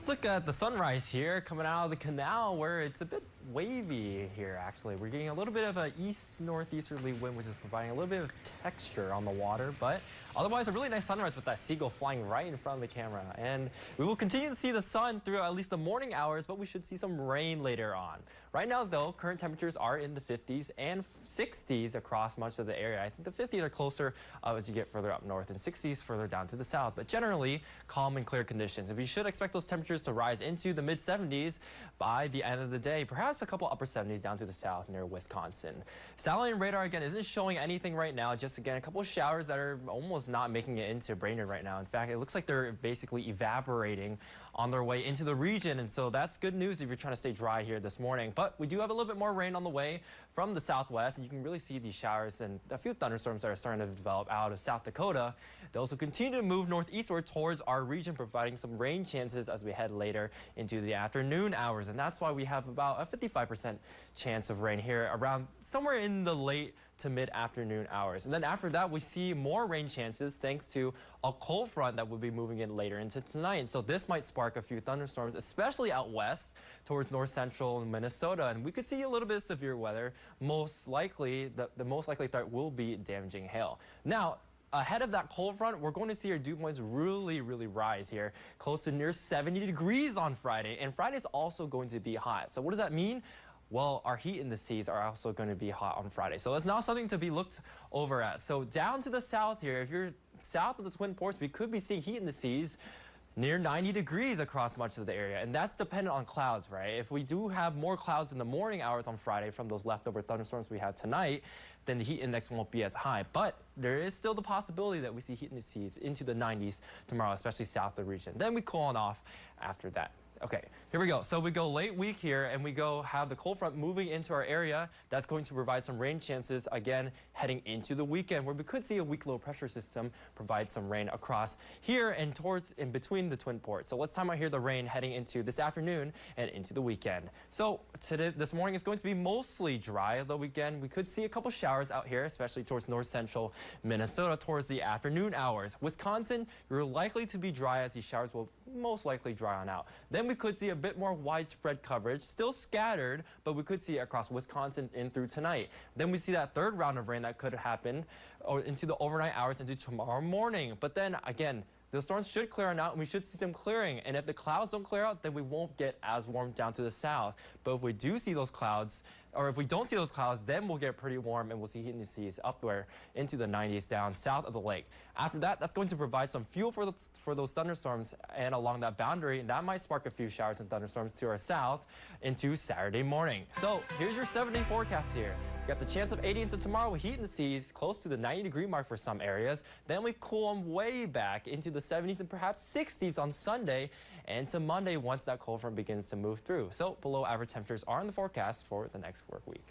Let's look at the sunrise here coming out of the canal where it's a bit wavy here actually. We're getting a little bit of an east-northeasterly wind which is providing a little bit of texture on the water, but otherwise a really nice sunrise with that seagull flying right in front of the camera. And we will continue to see the sun through at least the morning hours, but we should see some rain later on. Right now though, current temperatures are in the 50s and 60s across much of the area. I think the 50s are closer as you get further up north and 60s further down to the south, but generally calm and clear conditions. And we should expect those temperatures to rise into the mid-70s by the end of the day, perhaps a couple upper 70s down to the south near Wisconsin. Satellite radar again isn't showing anything right now, just again a couple of showers that are almost not making it into Brainerd right now. In fact, it looks like they're basically evaporating on their way into the region, and so that's good news if you're trying to stay dry here this morning. But we do have a little bit more rain on the way from the southwest, and you can really see these showers and a few thunderstorms that are starting to develop out of South Dakota. They also continue to move northeastward towards our region, providing some rain chances as we head later into the afternoon hours, and that's why we have about a 55% chance of rain here around somewhere in the late to mid-afternoon hours. And then after that, we see more rain chances thanks to a cold front that will be moving in later into tonight. So this might spark a few thunderstorms, especially out west towards north central Minnesota. And we could see a little bit of severe weather. Most likely, the most likely threat will be damaging hail. Now, ahead of that cold front, we're going to see our dew points really rise here, close to near 70 degrees on Friday. And Friday is also going to be hot. So what does that mean? Well, our heat indices are also going to be hot on Friday. So it's not something to be looked over at. So down to the south here, if you're south of the Twin Ports, we could be seeing heat indices near 90 degrees across much of the area. And that's dependent on clouds, right? If we do have more clouds in the morning hours on Friday from those leftover thunderstorms we had tonight, then the heat index won't be as high. But there is still the possibility that we see heat indices into the 90s tomorrow, especially south of the region. Then we cool on off after that. Okay, here we go. So we go late week here and we go have the cold front moving into our area. That's going to provide some rain chances again heading into the weekend, where we could see a weak low pressure system provide some rain across here and towards in between the Twin Ports. So let's time out here the rain heading into this afternoon and into the weekend. So this morning is going to be mostly dry, though again we could see a couple showers out here, especially towards north central Minnesota towards the afternoon hours. Wisconsin, you're likely to be dry as these showers will most likely dry on out. Then we could see a bit more widespread coverage, still scattered, but we could see it across Wisconsin in through tonight. Then we see that third round of rain that could happen into the overnight hours into tomorrow morning. But then again, the storms should clear on out and we should see some clearing. And if the clouds don't clear out, then we won't get as warm down to the south. But if we do see those clouds, or if we don't see those clouds, then we'll get pretty warm and we'll see heat indices upward into the 90s down south of the lake. After that, that's going to provide some fuel for those thunderstorms and along that boundary, and that might spark a few showers and thunderstorms to our south into Saturday morning. So here's your 7-day forecast here. You got the chance of 80 into tomorrow with heat indices close to the 90-degree mark for some areas. Then we cool on way back into the 70s and perhaps 60s on Sunday and to Monday once that cold front begins to move through. So below average temperatures are in the forecast for the next work week.